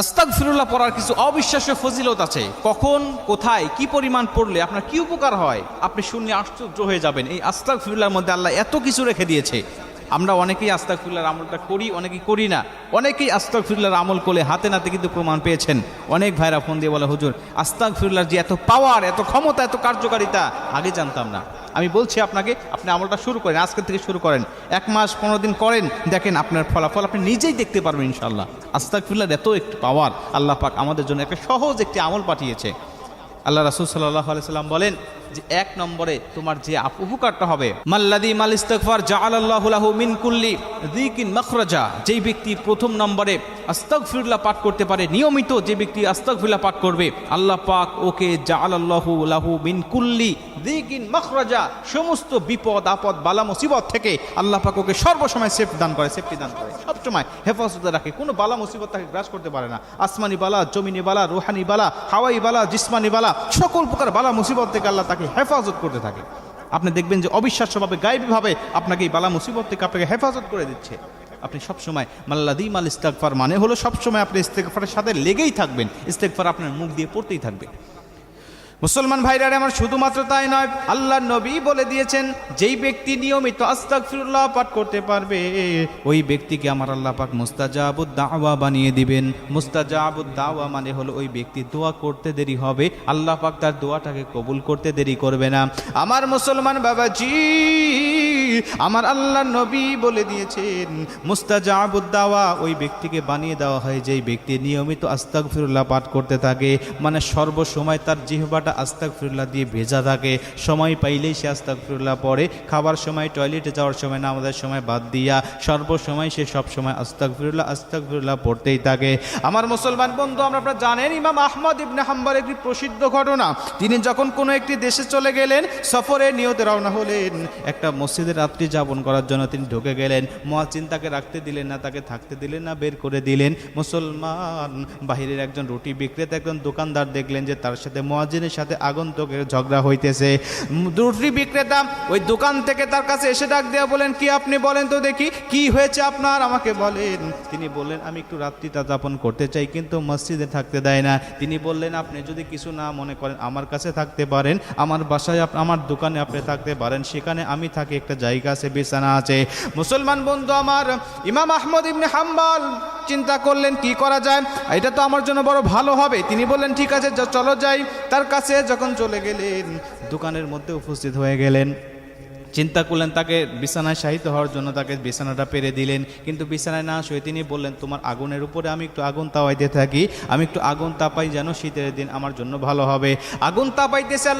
আস্তাগফিরুল্লাহ পড়ার কিছু অবিশ্বাস্য ফজিলত আছে। কখন, কোথায়, কি পরিমাণ পড়লে আপনার কি উপকার হয় আপনি শুনলে আশ্চর্য হয়ে যাবেন। এই আস্তাগফিরুল্লাহর মধ্যে আল্লাহ এত কিছু রেখে দিয়েছে। আমরা অনেকেই আস্তাগফিরুল্লাহর আমলটা করি, অনেকেই করি না। অনেকেই আস্তাগফিরুল্লাহর আমল করলে হাতে নাতে কিন্তু প্রমাণ পেয়েছেন। অনেক ভাইরা ফোন দিয়ে বলে, হুজুর আস্তাগফিরুল্লাহর যে এত পাওয়ার, এত ক্ষমতা, এত কার্যকারিতা আগে জানতাম না। আমি বলছি আপনাকে, আপনি আমলটা শুরু করেন, আজকের থেকে শুরু করেন, 1 মাস 15 দিন করেন, দেখেন আপনার ফলাফল আপনি নিজেই দেখতে পারবেন ইনশাআল্লাহ। আস্তাগফিরুল্লাহর এত একটি পাওয়ার, আল্লাহ পাক আমাদের জন্য একটা সহজ একটি আমল পাঠিয়েছে। আল্লাহ রাসূল সাল্লাল্লাহু আলাইহি সাল্লাম বলেন যে 1 নম্বরে তোমার যে উপকারটা হবে, মাল্লাযী মাল ইস্তিগফার জাআলাল্লাহু লাহু মিন কুল্লি যিকিন মাখরাজা। যেই ব্যক্তি প্রথম নম্বরে আস্তাগফিরুল্লাহ পাঠ করতে পারে, নিয়মিত যে ব্যক্তি আস্তাগফিরুল্লাহ পাঠ করবে, আল্লাহ পাক ওকে জাআলাল্লাহু লাহু মিন কুল্লি যিকিন মাখরাজা, সমস্ত বিপদ আপদ বালা মুসিবত থেকে আল্লাহ পাক ওকে সর্বসময় সেফটি দান করে, সবসময় হেফাজতে রাখে। কোনো বালা মুসিবত তাকে গ্রাস করতে পারে না। আসমানি বালা, জমিনি বালা, রুহানি বালা, হাওয়াই বালা, জিসমানি বালা, সকল প্রকার বালা মুসিবত থেকে আল্লাহ তাকে হেফাজত করতে থাকে। আপনি দেখবেন যে অবিশ্বাস্যভাবে, গায়েবীভাবে আপনাকে এই বালা মুসিবত থেকে আপনাকে হেফাজত করে দিচ্ছে। আপনি সবসময় মাল্লাযী মাল ইস্তিগফার মানে হলো সবসময় আপনি ইস্তিগফারের সাথে লেগেই থাকবেন, ইস্তিগফার আপনার মুখ দিয়ে পড়তেই থাকবে। মুসলমান ভাইরা আমার, শুধুমাত্র তাই নয়, আল্লাহর নবী বলে দিয়েছেন যেই ব্যক্তি নিয়মিত আস্তাগফিরুল্লাহ পাঠ করতে পারবে ওই ব্যক্তিকে আমার আল্লাহ পাক মুস্তাজাবুদ দাওয়া বানিয়ে দিবেন। মুস্তাজাবুদ দাওয়া মানে হলো ওই ব্যক্তি দোয়া করতে দেরি হবে, আল্লাহ পাক তার দোয়াটাকে কবুল করতে দেরি করবে না। আমার মুসলমান বাবাজি, আমার আল্লাহর নবী বলে দিয়েছেন মুস্তাজাবুদ দাওয়া ওই ব্যক্তিকে বানিয়ে দেওয়া হয় যেই ব্যক্তি নিয়মিত আস্তাগফিরুল্লাহ পাঠ করতে থাকে। মানে সর্বসময় তার জিহ্বাটা আস্তাগফিরুল্লাহ দিয়ে ভেজা থাকে, সময় পাইলেই সে আস্তাগফিরুল্লাহ পড়ে, খাবার সময়, টয়লেটে যাওয়ার সময়, নামাজের সময় বাদ দিয়া সর্বসময় সে সবসময় আস্তাগফিরুল্লাহ পড়তেই থাকে। আমার মুসলমান বন্ধু, আপনারা জানেন ইমাম আহমদ ইবনে হাম্বল একটি প্রসিদ্ধ ঘটনা। তিনি যখন কোনো একটি দেশে চলে গেলেন, সফরে নিয়তে রওনা হলেন, একটা মসজিদে রাত্রি যাপন করার জন্য তিনি ঢুকে গেলেন। মুয়াজ্জিন তাকে রাখতে দিলেন না, তাকে থাকতে দিলেন না, বের করে দিলেন। মুসলমান বাহিরের একজন রুটি বিক্রেতা, একজন দোকানদার দেখলেন যে তার সাথে মুয়াজ্জিনের সাথে আগন্তুকের ঝগড়া হইতেছে। রুটি বিক্রেতা ওই দোকান থেকে তার কাছে এসে ডাক দেয়া বলেন, কি আপনি বলেন তো দেখি কি হয়েছে আপনার, আমাকে বলেন। তিনি বললেন, আমি একটু রাত্রিটা যাপন করতে চাই, কিন্তু মসজিদে থাকতে দেয় না। তিনি বললেন, আপনি যদি কিছু না মনে করেন আমার কাছে থাকতে পারেন, আমার বাসায়, আমার দোকানে আপনি থাকতে পারেন, সেখানে আমি থাকি, একটা জায়গা আছে, বিছানা আছে। মুসলমান বন্ধু আমার, ইমাম আহমদ ইবনে হাম্বল চিন্তা করলেন কি করা যায়, এটা তো আমার জন্য বড় ভালো হবে। তিনি বললেন, ঠিক আছে চলো যাই। তার কাছে যখন চলে গেলেন, দোকানের মধ্যে উপস্থিত হয়ে গেলেন, চিন্তা করলেন তাকে বিছানায় শায়িত হওয়ার জন্য তাকে বিছানাটা পেরে দিলেন। কিন্তু বিছানায় না শুয়ে তিনি বললেন, তোমার আগুনের উপরে আমি একটু আগুন তাপাইতে থাকি, আমি একটু আগুন তাপাই, যেন শীতের দিন আমার জন্য ভালো হবে। আগুন তাপাইতেছে আর